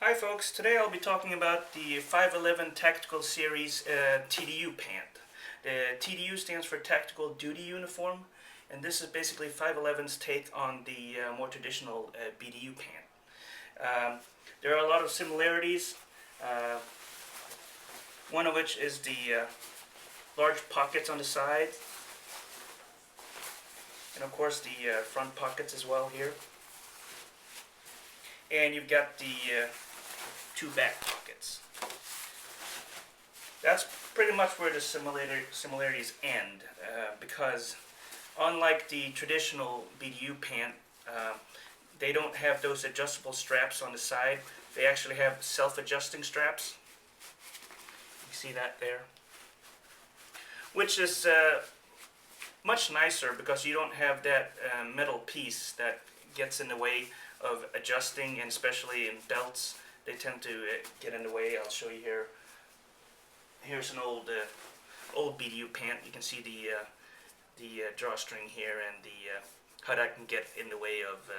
Hi folks, today I'll be talking about the 511 Tactical Series TDU pant. The TDU stands for Tactical Duty Uniform, and this is basically 511's take on the more traditional BDU pant. There are a lot of similarities, one of which is the large pockets on the side, and of course the front pockets as well here. And you've got the two back pockets. That's pretty much where the similarities end, because unlike the traditional BDU pant, they don't have those adjustable straps on the side. They actually have self-adjusting straps. You see that there? Which is much nicer because you don't have that metal piece that gets in the way of adjusting, and especially in belts, they tend to get in the way. I'll show you here. Here's an old BDU pant. You can see the drawstring here and how that can get in the way of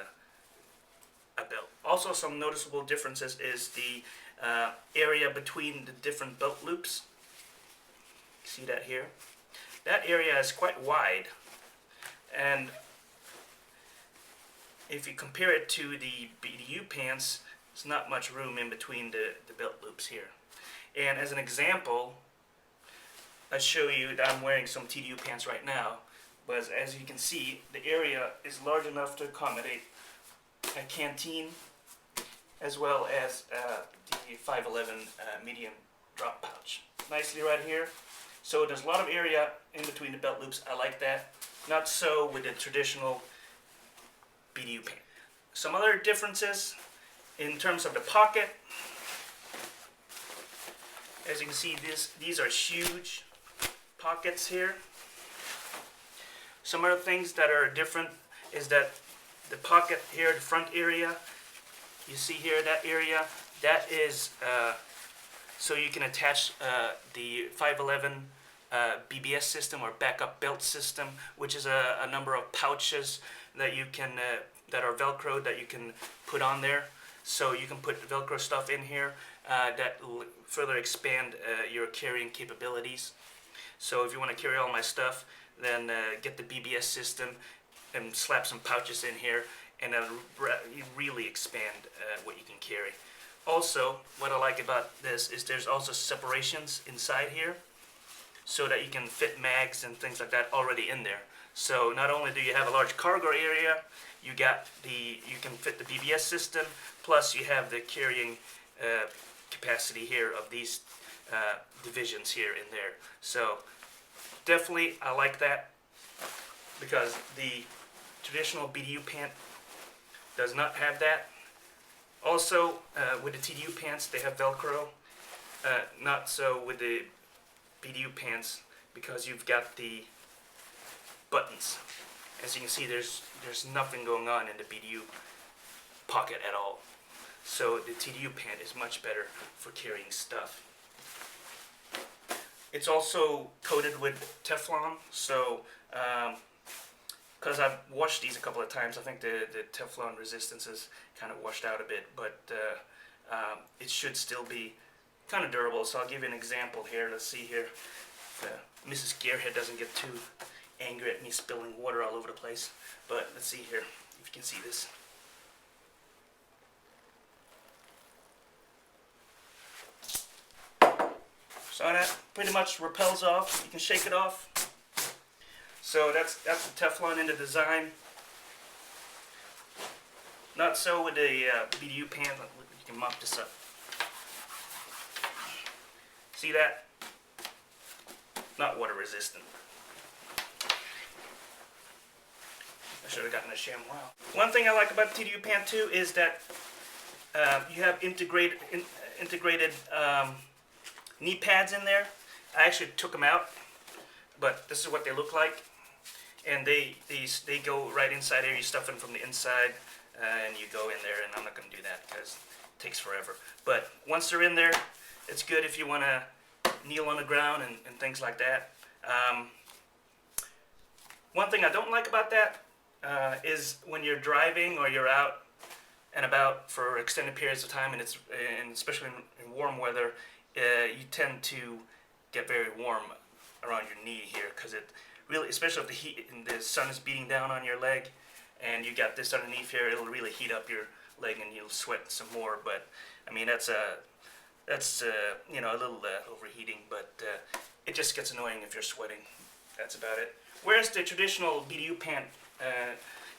a belt. Also, some noticeable differences is the area between the different belt loops. See that here? That area is quite wide, and if you compare it to the BDU pants, there's not much room in between the belt loops here. And as an example, I show you that I'm wearing some TDU pants right now, but as you can see, the area is large enough to accommodate a canteen as well as the 511 medium drop pouch. Nicely right here. So there's a lot of area in between the belt loops. I like that. Not so with the traditional BDU pant. Some other differences in terms of the pocket. As you can see, these are huge pockets here. Some other things that are different is that the pocket here, the front area, you see here that area, that is so you can attach the 511 BBS system or backup belt system, which is a number of pouches that you can that are Velcro that you can put on there. So you can put Velcro stuff in here that will further expand your carrying capabilities. So if you want to carry all my stuff, then get the BBS system and slap some pouches in here, and that'll really expand what you can carry. Also, what I like about this is there's also separations inside here, so that you can fit mags and things like that already in there. So not only do you have a large cargo area, you can fit the BBS system, plus you have the carrying capacity here of these divisions here and there. So definitely I like that, because the traditional BDU pant does not have that. Also with the TDU pants, they have Velcro. Not so with the BDU pants, because you've got the buttons. As you can see, there's nothing going on in the BDU pocket at all. So the TDU pant is much better for carrying stuff. It's also coated with Teflon, so because I've washed these a couple of times, I think the Teflon resistance is kind of washed out a bit, but it should still be kind of durable. So I'll give you an example here. Let's see here. Mrs. Gearhead doesn't get too angry at me spilling water all over the place. But let's see here if you can see this. So that pretty much repels off. You can shake it off. So that's the Teflon in the design. Not so with the BDU pant. You can mop this up. See that? Not water resistant. I should have gotten a ShamWow. One thing I like about TDU pant too is that you have integrated knee pads in there. I actually took them out, but this is what they look like, and they go right inside here. You stuff them from the inside, and you go in there. And I'm not going to do that because it takes forever. But once they're in there, it's good if you want to kneel on the ground and things like that. One thing I don't like about that is when you're driving or you're out and about for extended periods of time, and especially in warm weather, you tend to get very warm around your knee here, because it really, especially if the heat and the sun is beating down on your leg, and you got this underneath here, it'll really heat up your leg and you'll sweat some more. But I mean, that's you know, a little overheating, but it just gets annoying if you're sweating. That's about it. Whereas the traditional BDU pant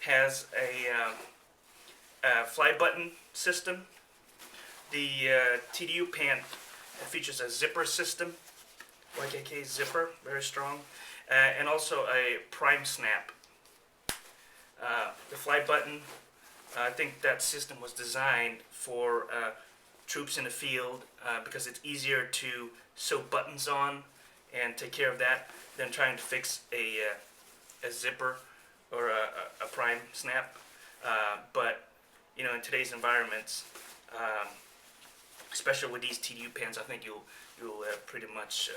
has a fly button system, the TDU pant features a zipper system, YKK zipper, very strong, and also a prime snap. The fly button, I think that system was designed for troops in the field because it's easier to sew buttons on and take care of that than trying to fix a zipper or a prime snap. But you know, in today's environments, especially with these TDU pants, I think you'll pretty much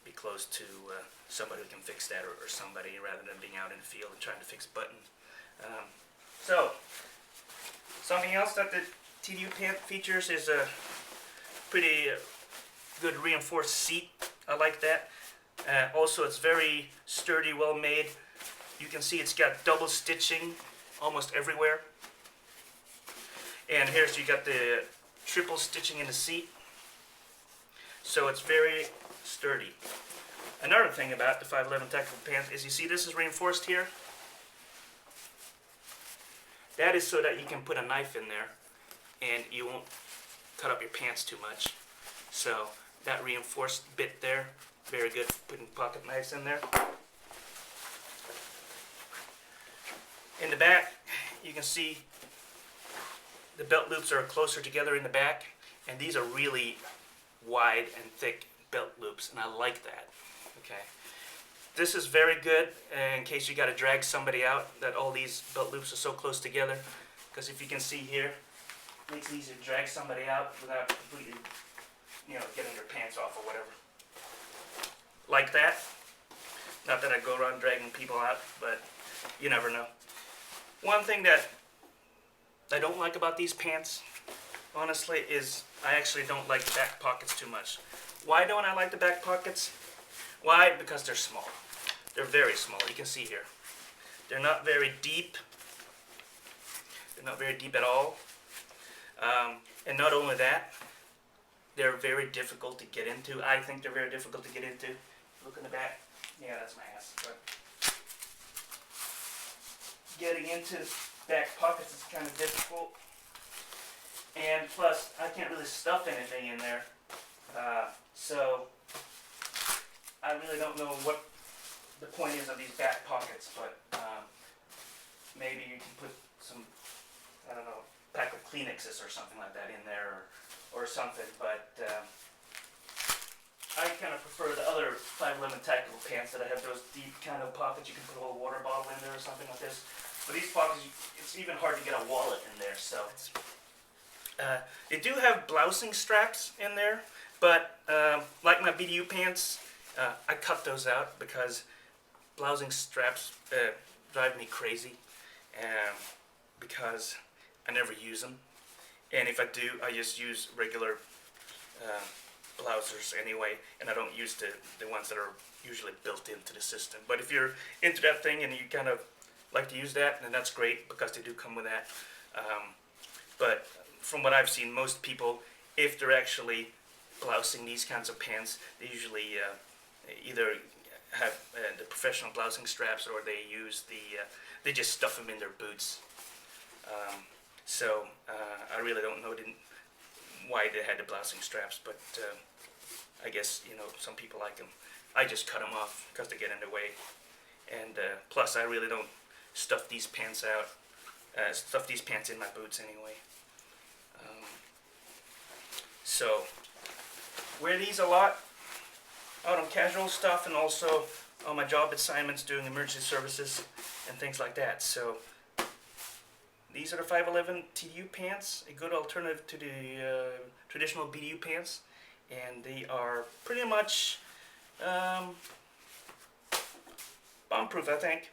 be close to somebody who can fix that, or somebody, rather than being out in the field and trying to fix buttons. So something else that the TDU pant features is a pretty good reinforced seat. I like that. Also, it's very sturdy, well made. You can see it's got double stitching almost everywhere. And here's, you got the triple stitching in the seat. So it's very sturdy. Another thing about the 511 Tactical pants is, you see this is reinforced here. That is so that you can put a knife in there and you won't cut up your pants too much. So that reinforced bit there, very good for putting pocket knives in there. In the back, you can see the belt loops are closer together in the back, and these are really wide and thick belt loops, and I like that. Okay, this is very good in case you got to drag somebody out, that all these belt loops are so close together, because if you can see here, it makes it easy to drag somebody out without completely, you know, getting their pants off or whatever. Like that. Not that I go around dragging people out, but you never know. One thing that I don't like about these pants, honestly, is I actually don't like the back pockets too much. Why don't I like the back pockets? Why? Because they're small. They're very small. You can see here. They're not very deep. They're not very deep at all. And not only that, they're very difficult to get into. I think they're very difficult to get into. Look in the back. Yeah, that's my ass. But getting into back pockets is kind of difficult. And plus, I can't really stuff anything in there. So I really don't know what the point is of these back pockets, but maybe you can put some, I don't know, pack of Kleenexes or something like that in there, or something. But I kind of prefer the other 511 Tactical pants that have those deep kind of pockets. You can put a little water bottle in there or something like this. But these pockets, it's even hard to get a wallet in there. So they do have blousing straps in there, but like my BDU pants, I cut those out because blousing straps drive me crazy, because I never use them. And if I do, I just use regular blousers anyway, and I don't use the ones that are usually built into the system. But if you're into that thing and you kind of like to use that, then that's great, because they do come with that. But from what I've seen, most people, if they're actually blousing these kinds of pants, they usually either have the professional blousing straps, or they use they just stuff them in their boots. So I really don't know why they had the blousing straps, but I guess, you know, some people like them. I just cut them off because they get in the way. And plus, I really don't stuff these pants out, stuff these pants in my boots anyway. So wear these a lot out on casual stuff, and also on my job assignments doing emergency services and things like that. So these are the 511 TDU pants, a good alternative to the traditional BDU pants, and they are pretty much bomb-proof, I think.